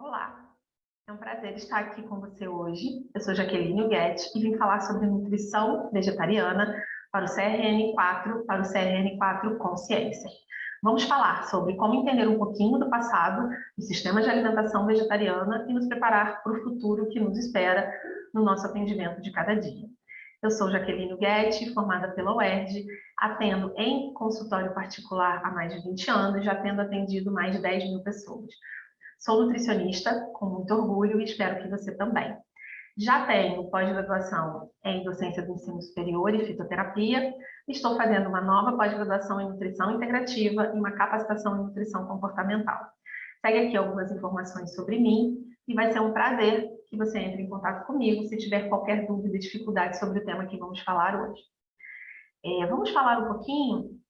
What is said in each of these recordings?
Olá, é um prazer estar aqui com você hoje. Eu sou Jaqueline Huguete e vim falar sobre nutrição vegetariana para o CRN4, para o CRN4 Consciência. Vamos falar sobre como entender um pouquinho do passado do sistema de alimentação vegetariana e nos preparar para o futuro que nos espera no nosso atendimento de cada dia. Eu sou Jaqueline Huguete, formada pela UERJ, atendo em consultório particular há mais de 20 anos, já tendo atendido mais de 10 mil pessoas. Sou nutricionista, com muito orgulho, e espero que você também. Já tenho pós-graduação em docência do ensino superior e fitoterapia. Estou fazendo uma nova pós-graduação em nutrição integrativa e uma capacitação em nutrição comportamental. Segue aqui algumas informações sobre mim e vai ser um prazer que você entre em contato comigo se tiver qualquer dúvida e dificuldade sobre o tema que vamos falar hoje. Vamos falar um pouquinho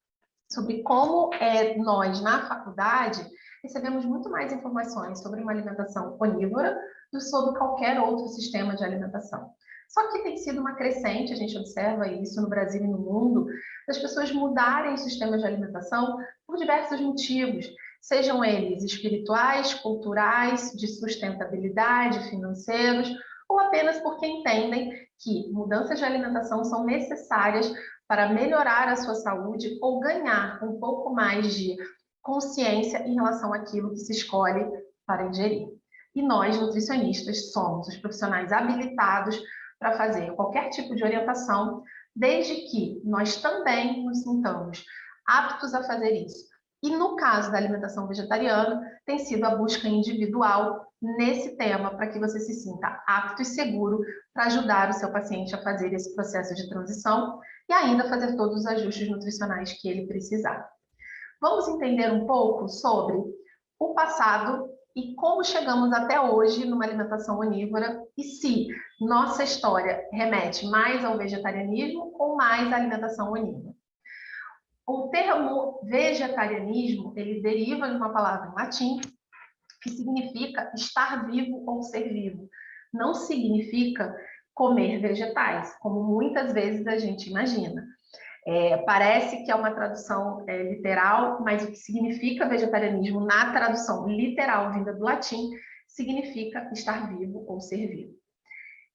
sobre como nós, na faculdade, recebemos muito mais informações sobre uma alimentação onívora do que sobre qualquer outro sistema de alimentação. Só que tem sido uma crescente, a gente observa isso no Brasil e no mundo, das pessoas mudarem os sistemas de alimentação por diversos motivos, sejam eles espirituais, culturais, de sustentabilidade, financeiros, ou apenas porque entendem que mudanças de alimentação são necessárias para melhorar a sua saúde ou ganhar um pouco mais de consciência em relação àquilo que se escolhe para ingerir. E nós, nutricionistas, somos os profissionais habilitados para fazer qualquer tipo de orientação, desde que nós também nos sintamos aptos a fazer isso. E no caso da alimentação vegetariana, tem sido a busca individual nesse tema, para que você se sinta apto e seguro para ajudar o seu paciente a fazer esse processo de transição e ainda fazer todos os ajustes nutricionais que ele precisar. Vamos entender um pouco sobre o passado e como chegamos até hoje numa alimentação onívora e se nossa história remete mais ao vegetarianismo ou mais à alimentação onívora. O termo vegetarianismo, ele deriva de uma palavra em latim que significa estar vivo ou ser vivo. Não significa comer vegetais, como muitas vezes a gente imagina. Parece que é uma tradução literal, mas o que significa vegetarianismo na tradução literal vinda do latim significa estar vivo ou ser vivo.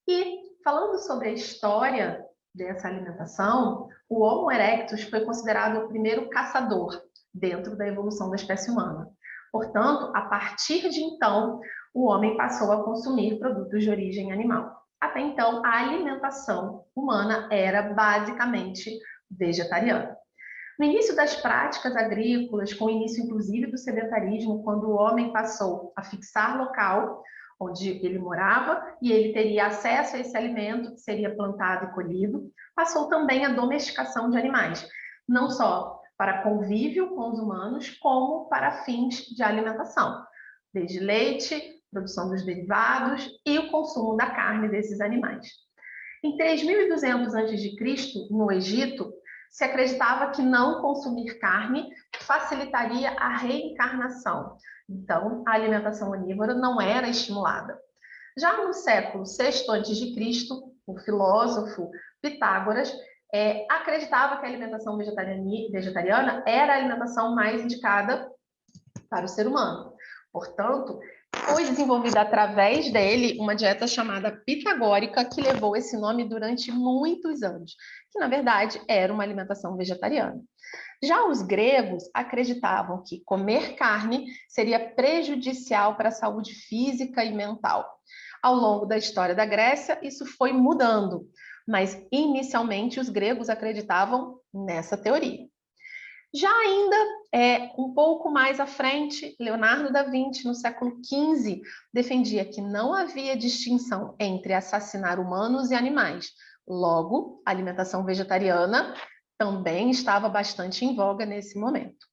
E falando sobre a história dessa alimentação, o Homo erectus foi considerado o primeiro caçador dentro da evolução da espécie humana. Portanto, a partir de então, o homem passou a consumir produtos de origem animal. Até então, a alimentação humana era basicamente vegetariana. No início das práticas agrícolas, com o início inclusive do sedentarismo, quando o homem passou a fixar local onde ele morava e ele teria acesso a esse alimento que seria plantado e colhido, passou também a domesticação de animais, não só para convívio com os humanos, como para fins de alimentação, desde leite, produção dos derivados e o consumo da carne desses animais. Em 3200 a.C., no Egito, se acreditava que não consumir carne facilitaria a reencarnação. Então, a alimentação onívora não era estimulada. Já no século VI a.C., o filósofo Pitágoras acreditava que a alimentação vegetariana era a alimentação mais indicada para o ser humano. Portanto, foi desenvolvida através dele uma dieta chamada pitagórica, que levou esse nome durante muitos anos, que na verdade era uma alimentação vegetariana. Já os gregos acreditavam que comer carne seria prejudicial para a saúde física e mental. Ao longo da história da Grécia, isso foi mudando, mas inicialmente os gregos acreditavam nessa teoria. Já ainda um pouco mais à frente, Leonardo da Vinci, no século XV, defendia que não havia distinção entre assassinar humanos e animais. Logo, a alimentação vegetariana também estava bastante em voga nesse momento.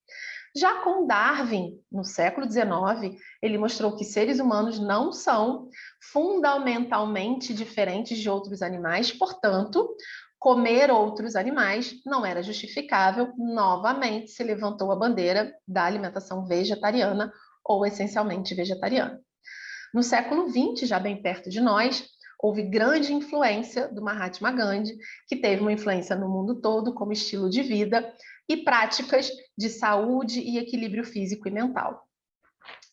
Já com Darwin, no século XIX, ele mostrou que seres humanos não são fundamentalmente diferentes de outros animais, portanto, comer outros animais não era justificável. Novamente se levantou a bandeira da alimentação vegetariana ou essencialmente vegetariana. No século XX, já bem perto de nós, houve grande influência do Mahatma Gandhi, que teve uma influência no mundo todo como estilo de vida e práticas de saúde e equilíbrio físico e mental.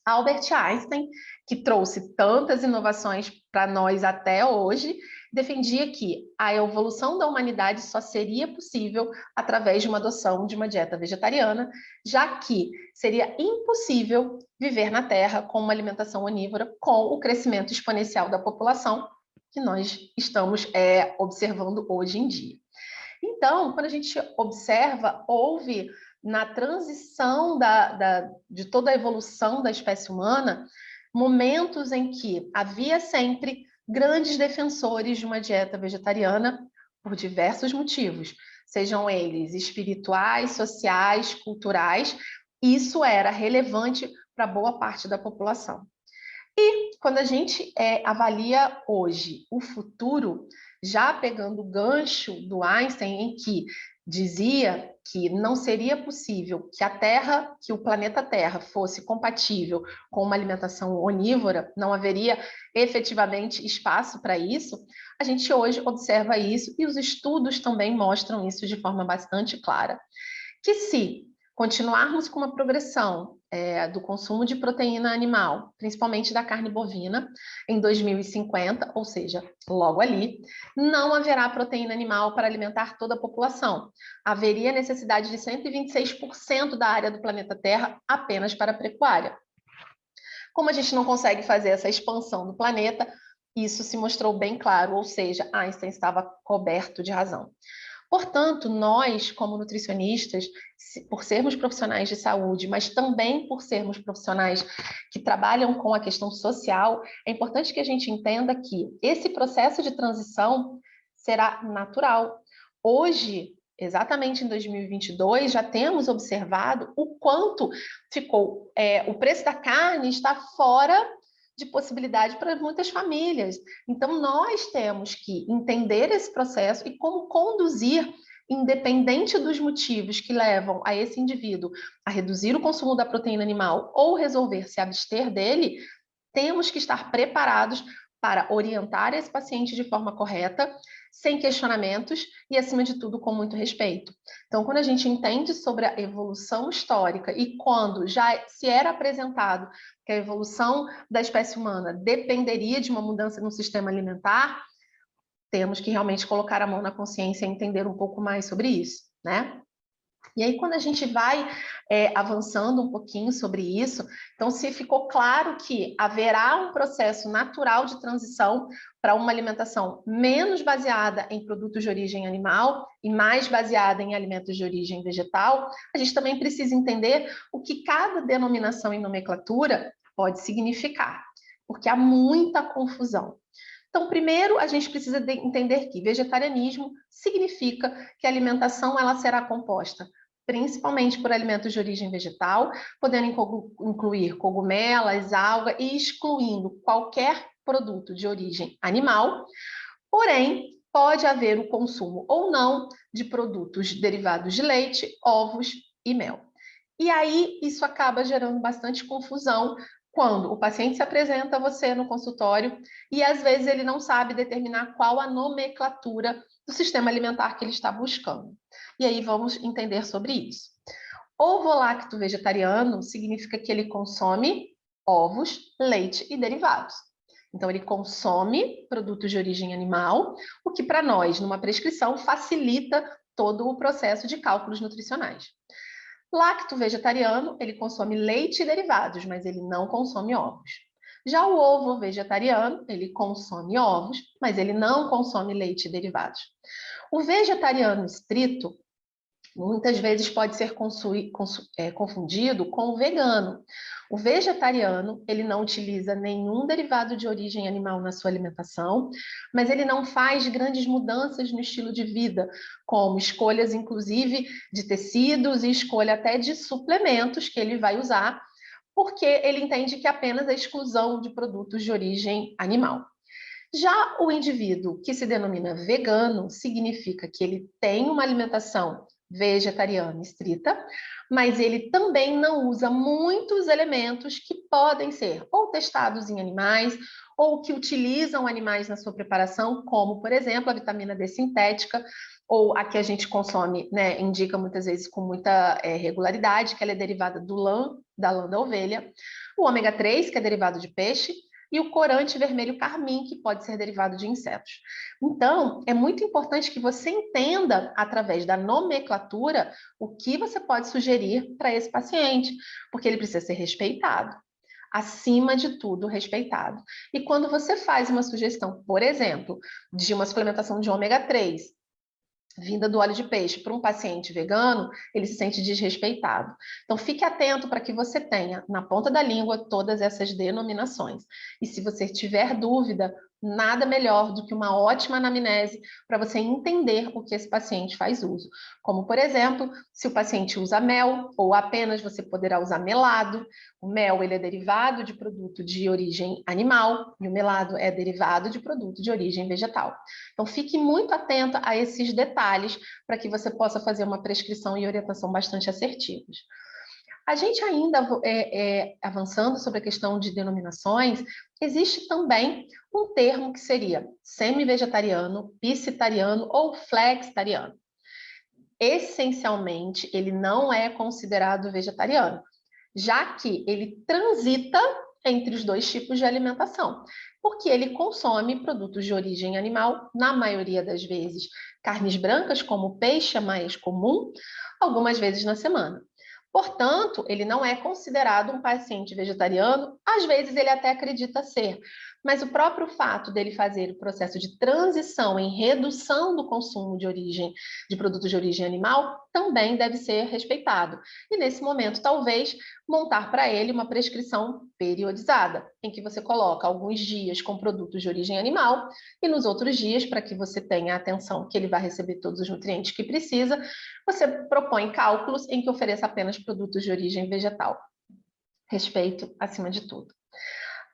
Albert Einstein, que trouxe tantas inovações para nós até hoje, defendia que a evolução da humanidade só seria possível através de uma adoção de uma dieta vegetariana, já que seria impossível viver na Terra com uma alimentação onívora, com o crescimento exponencial da população que nós estamos observando hoje em dia. Então, quando a gente observa, houve na transição de toda a evolução da espécie humana, momentos em que havia sempre grandes defensores de uma dieta vegetariana por diversos motivos, sejam eles espirituais, sociais, culturais, isso era relevante para boa parte da população. E quando a gente avalia hoje o futuro, já pegando o gancho do Einstein, em que dizia que não seria possível que a Terra, que o planeta Terra fosse compatível com uma alimentação onívora, não haveria efetivamente espaço para isso, a gente hoje observa isso e os estudos também mostram isso de forma bastante clara. Que se continuarmos com uma progressão do consumo de proteína animal, principalmente da carne bovina, em 2050, ou seja, logo ali, não haverá proteína animal para alimentar toda a população. Haveria necessidade de 126% da área do planeta Terra apenas para a pecuária. Como a gente não consegue fazer essa expansão do planeta, isso se mostrou bem claro, ou seja, Einstein estava coberto de razão. Portanto, nós, como nutricionistas, por sermos profissionais de saúde, mas também por sermos profissionais que trabalham com a questão social, é importante que a gente entenda que esse processo de transição será natural. Hoje, exatamente em 2022, já temos observado o quanto ficou, o preço da carne está fora de possibilidade para muitas famílias. Então, nós temos que entender esse processo e como conduzir, independente dos motivos que levam a esse indivíduo a reduzir o consumo da proteína animal ou resolver se abster dele, temos que estar preparados para orientar esse paciente de forma correta, sem questionamentos e, acima de tudo, com muito respeito. Então, quando a gente entende sobre a evolução histórica e quando já se era apresentado que a evolução da espécie humana dependeria de uma mudança no sistema alimentar, temos que realmente colocar a mão na consciência e entender um pouco mais sobre isso, né? E aí, quando a gente vai avançando um pouquinho sobre isso, então se ficou claro que haverá um processo natural de transição para uma alimentação menos baseada em produtos de origem animal e mais baseada em alimentos de origem vegetal, a gente também precisa entender o que cada denominação e nomenclatura pode significar, porque há muita confusão. Então, primeiro, a gente precisa entender que vegetarianismo significa que a alimentação ela será composta principalmente por alimentos de origem vegetal, podendo incluir cogumelos, algas e excluindo qualquer produto de origem animal, porém, pode haver o consumo ou não de produtos derivados de leite, ovos e mel. E aí, isso acaba gerando bastante confusão quando o paciente se apresenta a você no consultório e, às vezes, ele não sabe determinar qual a nomenclatura do sistema alimentar que ele está buscando. E aí vamos entender sobre isso. Ovo-lacto vegetariano significa que ele consome ovos, leite e derivados. Então, ele consome produtos de origem animal, o que para nós, numa prescrição, facilita todo o processo de cálculos nutricionais. Lacto vegetariano, ele consome leite e derivados, mas ele não consome ovos. Já o ovo vegetariano, ele consome ovos, mas ele não consome leite e derivados. O vegetariano estrito, muitas vezes pode ser confundido com o vegano. O vegetariano, ele não utiliza nenhum derivado de origem animal na sua alimentação, mas ele não faz grandes mudanças no estilo de vida, como escolhas, inclusive, de tecidos e escolha até de suplementos que ele vai usar, porque ele entende que apenas a exclusão de produtos de origem animal. Já o indivíduo que se denomina vegano significa que ele tem uma alimentação vegetariana estrita, mas ele também não usa muitos elementos que podem ser ou testados em animais ou que utilizam animais na sua preparação, como, por exemplo, a vitamina D sintética, ou a que a gente consome, né, indica muitas vezes com muita regularidade, que ela é derivada da lã da ovelha, o ômega 3, que é derivado de peixe, e o corante vermelho carmim, que pode ser derivado de insetos. Então, é muito importante que você entenda, através da nomenclatura, o que você pode sugerir para esse paciente, porque ele precisa ser respeitado. Acima de tudo, respeitado. E quando você faz uma sugestão, por exemplo, de uma suplementação de ômega 3, vinda do óleo de peixe para um paciente vegano, ele se sente desrespeitado. Então, fique atento para que você tenha na ponta da língua todas essas denominações. E se você tiver dúvida, nada melhor do que uma ótima anamnese para você entender o que esse paciente faz uso. Como, por exemplo, se o paciente usa mel ou apenas você poderá usar melado. O mel ele é derivado de produto de origem animal e o melado é derivado de produto de origem vegetal. Então, fique muito atento a esses detalhes para que você possa fazer uma prescrição e orientação bastante assertivas. A gente ainda avançando sobre a questão de denominações, existe também um termo que seria semi-vegetariano, piscitariano ou flexitariano. Essencialmente, ele não é considerado vegetariano, já que ele transita entre os dois tipos de alimentação, porque ele consome produtos de origem animal, na maioria das vezes carnes brancas, como o peixe é mais comum, algumas vezes na semana. Portanto, ele não é considerado um paciente vegetariano, às vezes ele até acredita ser, mas o próprio fato dele fazer o processo de transição em redução do consumo de produtos de origem animal também deve ser respeitado. E nesse momento, talvez, montar para ele uma prescrição periodizada, em que você coloca alguns dias com produtos de origem animal e nos outros dias, para que você tenha a atenção que ele vai receber todos os nutrientes que precisa, você propõe cálculos em que ofereça apenas produtos de origem vegetal. Respeito acima de tudo.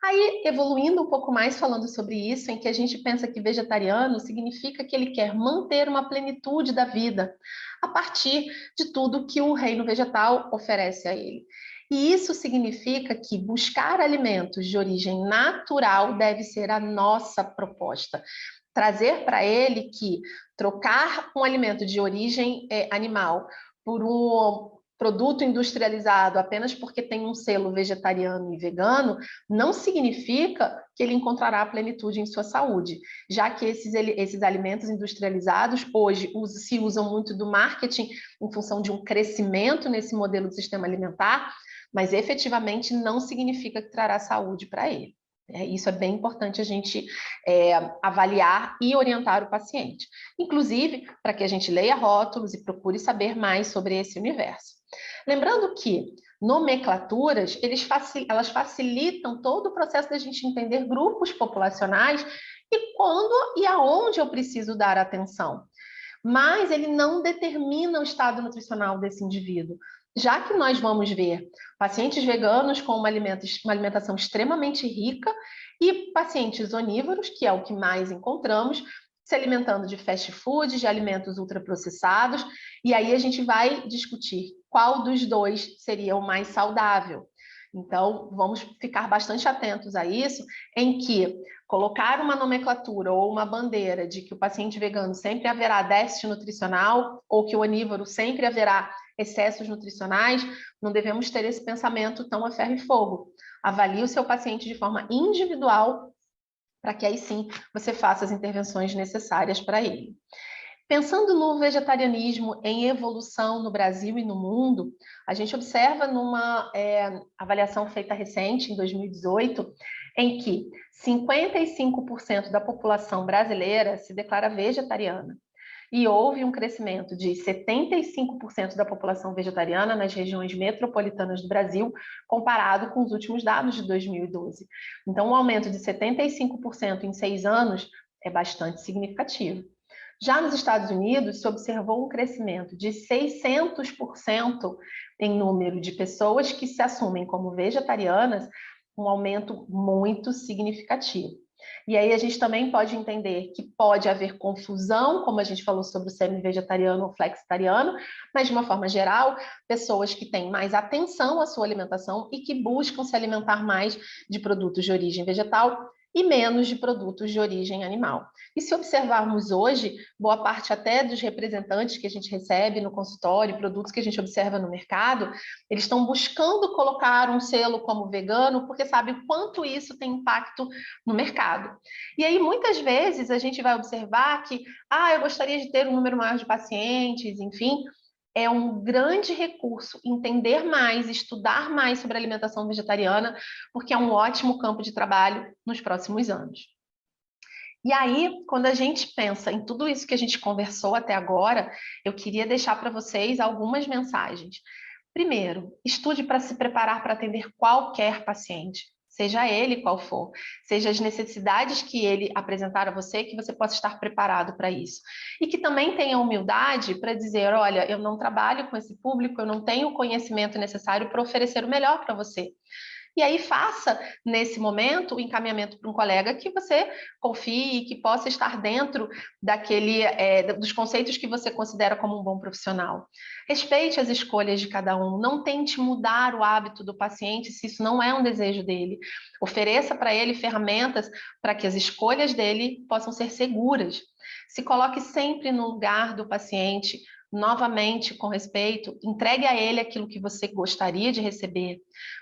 Aí, evoluindo um pouco mais, falando sobre isso, em que a gente pensa que vegetariano significa que ele quer manter uma plenitude da vida a partir de tudo que o reino vegetal oferece a ele. E isso significa que buscar alimentos de origem natural deve ser a nossa proposta. Trazer para ele que trocar um alimento de origem animal por um produto industrializado apenas porque tem um selo vegetariano e vegano, não significa que ele encontrará a plenitude em sua saúde, já que esses alimentos industrializados hoje se usam muito do marketing em função de um crescimento nesse modelo de sistema alimentar, mas efetivamente não significa que trará saúde para ele. Isso é bem importante a gente avaliar e orientar o paciente. Inclusive, para que a gente leia rótulos e procure saber mais sobre esse universo. Lembrando que nomenclaturas, elas facilitam todo o processo da gente entender grupos populacionais e quando e aonde eu preciso dar atenção. Mas ele não determina o estado nutricional desse indivíduo. Já que nós vamos ver pacientes veganos com uma alimentação extremamente rica e pacientes onívoros, que é o que mais encontramos, se alimentando de fast food, de alimentos ultraprocessados, e aí a gente vai discutir qual dos dois seria o mais saudável. Então, vamos ficar bastante atentos a isso, em que colocar uma nomenclatura ou uma bandeira de que o paciente vegano sempre haverá déficit nutricional ou que o onívoro sempre haverá excessos nutricionais, não devemos ter esse pensamento tão a ferro e fogo. Avalie o seu paciente de forma individual para que aí sim você faça as intervenções necessárias para ele. Pensando no vegetarianismo em evolução no Brasil e no mundo, a gente observa numa avaliação feita recente, em 2018, em que 55% da população brasileira se declara vegetariana. E houve um crescimento de 75% da população vegetariana nas regiões metropolitanas do Brasil, comparado com os últimos dados de 2012. Então, um aumento de 75% em 6 anos é bastante significativo. Já nos Estados Unidos, se observou um crescimento de 600% em número de pessoas que se assumem como vegetarianas, um aumento muito significativo. E aí a gente também pode entender que pode haver confusão, como a gente falou sobre o semi-vegetariano ou flexitariano, mas de uma forma geral, pessoas que têm mais atenção à sua alimentação e que buscam se alimentar mais de produtos de origem vegetal e menos de produtos de origem animal. E se observarmos hoje, boa parte até dos representantes que a gente recebe no consultório, produtos que a gente observa no mercado, eles estão buscando colocar um selo como vegano, porque sabe o quanto isso tem impacto no mercado. E aí, muitas vezes, a gente vai observar que, eu gostaria de ter um número maior de pacientes, enfim, é um grande recurso entender mais, estudar mais sobre alimentação vegetariana, porque é um ótimo campo de trabalho nos próximos anos. E aí, quando a gente pensa em tudo isso que a gente conversou até agora, eu queria deixar para vocês algumas mensagens. Primeiro, estude para se preparar para atender qualquer paciente, seja ele qual for, seja as necessidades que ele apresentar a você, que você possa estar preparado para isso. E que também tenha humildade para dizer, olha, eu não trabalho com esse público, eu não tenho o conhecimento necessário para oferecer o melhor para você. E aí faça, nesse momento, o encaminhamento para um colega que você confie, que possa estar dentro dos conceitos que você considera como um bom profissional. Respeite as escolhas de cada um, não tente mudar o hábito do paciente se isso não é um desejo dele. Ofereça para ele ferramentas para que as escolhas dele possam ser seguras. Se coloque sempre no lugar do paciente, novamente, com respeito, entregue a ele aquilo que você gostaria de receber.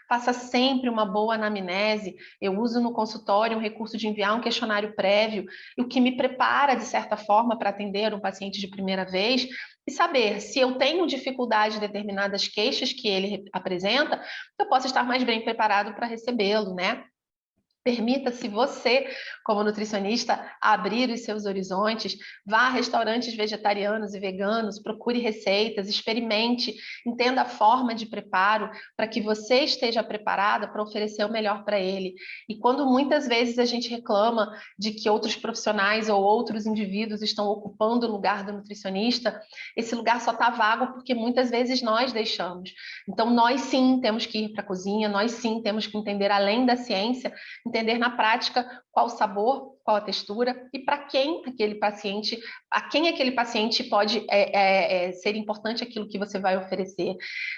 Faça sempre uma boa anamnese. Eu uso no consultório um recurso de enviar um questionário prévio, o que me prepara, de certa forma, para atender um paciente de primeira vez e saber se eu tenho dificuldade em determinadas queixas que ele apresenta, eu posso estar mais bem preparado para recebê-lo, né? Permita-se você, como nutricionista, abrir os seus horizontes, vá a restaurantes vegetarianos e veganos, procure receitas, experimente, entenda a forma de preparo para que você esteja preparada para oferecer o melhor para ele. E quando muitas vezes a gente reclama de que outros profissionais ou outros indivíduos estão ocupando o lugar do nutricionista, esse lugar só está vago porque muitas vezes nós deixamos. Então, nós sim temos que ir para a cozinha, nós sim temos que entender além da ciência, entender na prática qual o sabor, qual a textura e para quem aquele paciente, a quem aquele paciente pode ser importante aquilo que você vai oferecer.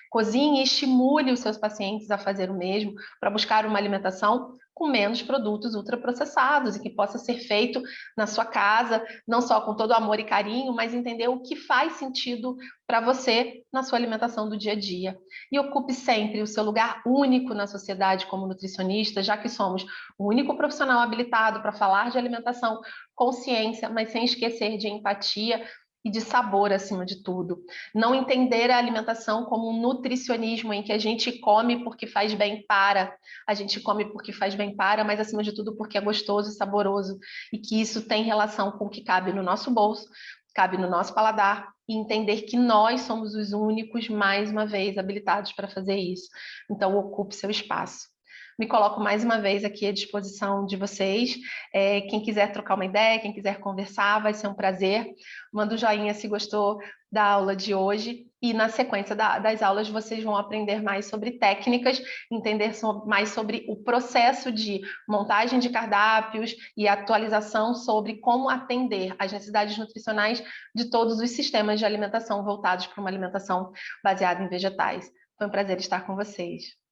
Cozinhe e estimule os seus pacientes a fazer o mesmo para buscar uma alimentação com menos produtos ultraprocessados e que possa ser feito na sua casa, não só com todo amor e carinho, mas entender o que faz sentido para você na sua alimentação do dia a dia. E ocupe sempre o seu lugar único na sociedade como nutricionista, já que somos o único profissional habilitado para falar de alimentação com ciência, mas sem esquecer de empatia e de sabor acima de tudo. Não entender a alimentação como um nutricionismo em que a gente come porque faz bem para, a gente come porque faz bem para, mas acima de tudo porque é gostoso e saboroso, e que isso tem relação com o que cabe no nosso bolso, cabe no nosso paladar, e entender que nós somos os únicos, mais uma vez, habilitados para fazer isso. Então, ocupe seu espaço. Me coloco mais uma vez aqui à disposição de vocês. Quem quiser trocar uma ideia, quem quiser conversar, vai ser um prazer. Manda um joinha se gostou da aula de hoje. E na sequência das aulas vocês vão aprender mais sobre técnicas, entender mais sobre o processo de montagem de cardápios e atualização sobre como atender às necessidades nutricionais de todos os sistemas de alimentação voltados para uma alimentação baseada em vegetais. Foi um prazer estar com vocês.